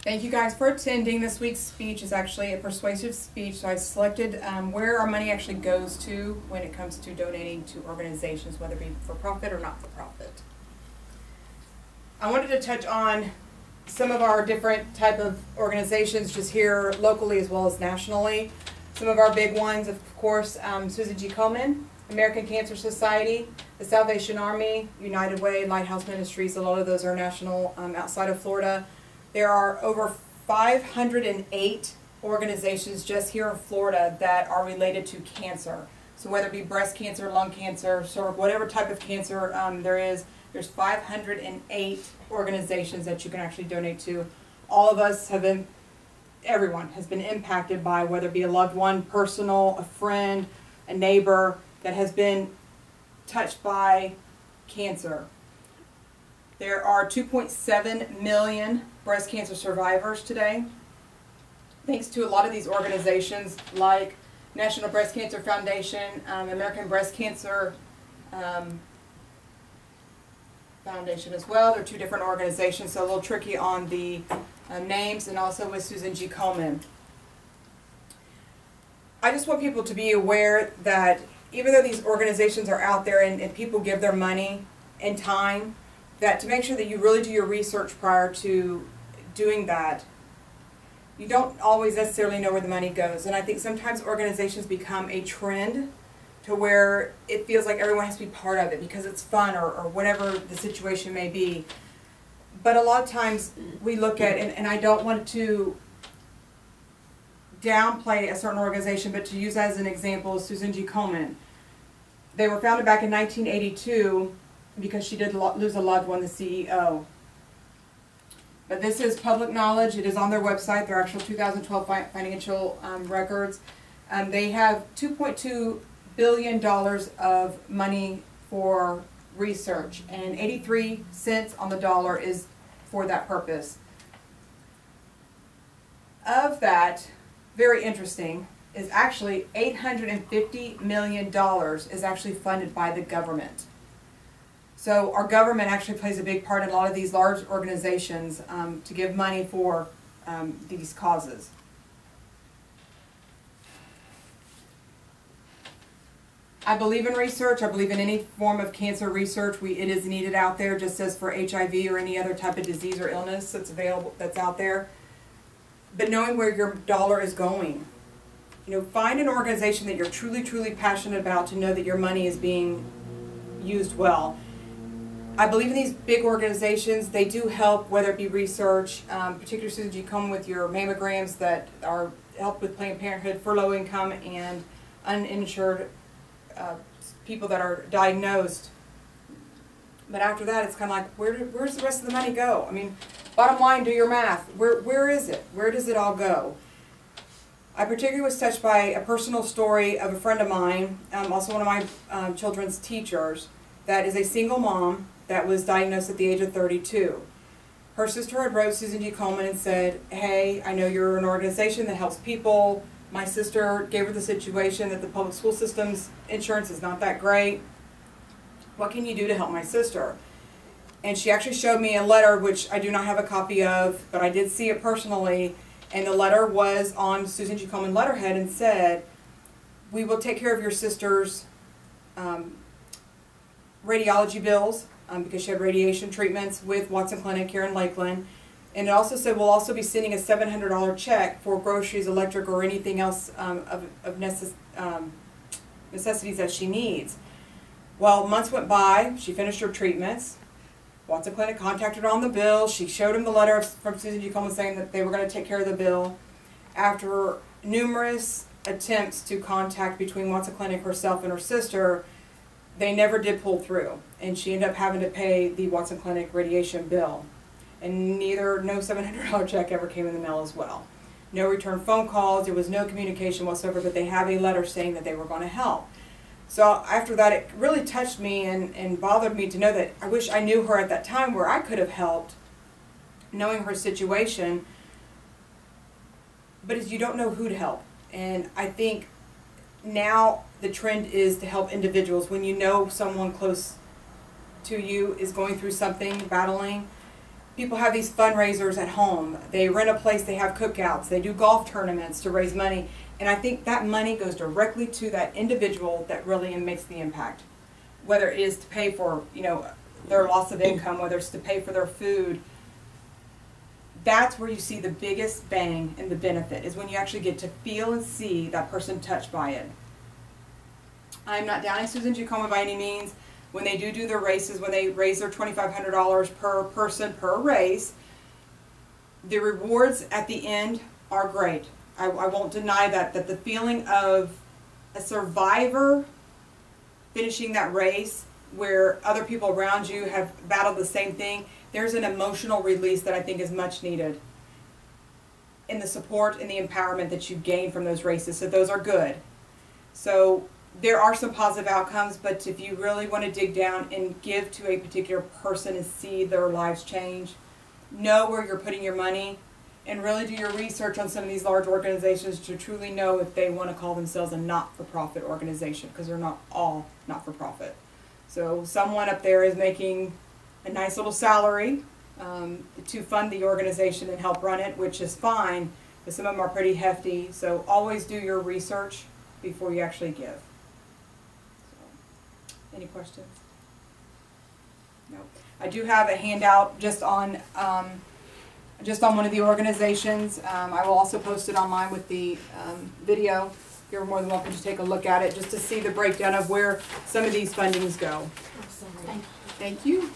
Thank you guys for attending. This week's speech is actually a persuasive speech, so I selected where our money actually goes to when it comes to donating to organizations, whether it be for profit or not for profit. I wanted to touch on some of our different type of organizations just here locally as well as nationally. Some of our big ones, of course, Susan G. Komen, American Cancer Society, the Salvation Army, United Way, Lighthouse Ministries. A lot of those are national outside of Florida. There are over 508 organizations just here in Florida that are related to cancer. So whether it be breast cancer, lung cancer, cervical, whatever type of cancer there's 508 organizations that you can actually donate to. All of us have been, everyone has been impacted by whether it be a loved one, personal, a friend, a neighbor that has been touched by cancer. There are 2.7 million breast cancer survivors today. Thanks to a lot of these organizations like National Breast Cancer Foundation, American Breast Cancer Foundation as well. They're two different organizations, so a little tricky on the names, and also with Susan G. Komen. I just want people to be aware that even though these organizations are out there and people give their money and time, that to make sure that you really do your research prior to doing that. You don't always necessarily know where the money goes, and I think sometimes organizations become a trend to where it feels like everyone has to be part of it because it's fun or whatever the situation may be. But a lot of times we look at, and I don't want to downplay a certain organization, but to use as an example, Susan G. Komen. They were founded back in 1982 because she did lose a loved one, the CEO. But this is public knowledge. It is on their website, their actual 2012 financial records. They have $2.2 billion of money for research, and 83 cents on the dollar is for that purpose. Of that, very interesting, is actually $850 million is actually funded by the government. So our government actually plays a big part in a lot of these large organizations to give money for these causes. I believe in research. I believe in any form of cancer research. It is needed out there, just as for HIV or any other type of disease or illness that's available, that's out there. But knowing where your dollar is going. Find an organization that you're truly, truly passionate about to know that your money is being used well. I believe in these big organizations. They do help, whether it be research, particularly Susan G. Komen with your mammograms that are help with Planned Parenthood for low income and uninsured people that are diagnosed. But after that, it's kind of like, where's the rest of the money go? I mean, bottom line, do your math. Where is it? Where does it all go? I particularly was touched by a personal story of a friend of mine, also one of my children's teachers, that is a single mom that was diagnosed at the age of 32. Her sister had wrote Susan G. Komen and said, hey, I know you're an organization that helps people. My sister gave her the situation that the public school system's insurance is not that great. What can you do to help my sister? And she actually showed me a letter, which I do not have a copy of, but I did see it personally. And the letter was on Susan G. Komen letterhead and said, we will take care of your sister's radiology bills because she had radiation treatments with Watson Clinic here in Lakeland. And it also said we'll also be sending a $700 check for groceries, electric, or anything else of necessities that she needs. Well, months went by. She finished her treatments. Watson Clinic contacted her on the bill. She showed him the letter from Susan G. Komen saying that they were going to take care of the bill. After numerous attempts to contact between Watson Clinic, herself, and her sister, they never did pull through. And she ended up having to pay the Watson Clinic radiation bill. And no $700 check ever came in the mail as well. No return phone calls. There was no communication whatsoever, but they have a letter saying that they were going to help. So after that, it really touched me and bothered me to know that I wish I knew her at that time where I could have helped, knowing her situation. But you don't know who to help. And I think now the trend is to help individuals. When you know someone close to you is going through something, battling, people have these fundraisers at home. They rent a place, they have cookouts, they do golf tournaments to raise money. And I think that money goes directly to that individual that really makes the impact. Whether it is to pay for, you know, their loss of income, whether it's to pay for their food. That's where you see the biggest bang and the benefit, is when you actually get to feel and see that person touched by it. I'm not downing Susan G. Komen by any means. When they do their races, when they raise their $2,500 per person per race, the rewards at the end are great. I won't deny that the feeling of a survivor finishing that race where other people around you have battled the same thing, there's an emotional release that I think is much needed in the support and the empowerment that you gain from those races. So those are good. So there are some positive outcomes, but if you really want to dig down and give to a particular person and see their lives change, know where you're putting your money, and really do your research on some of these large organizations to truly know if they want to call themselves a not-for-profit organization, because they're not all not-for-profit. So someone up there is making a nice little salary to fund the organization and help run it, which is fine, but some of them are pretty hefty. So always do your research before you actually give. So, any questions? No. I do have a handout just on one of the organizations. I will also post it online with the video. You're more than welcome to take a look at it just to see the breakdown of where some of these fundings go. Absolutely. Thank you.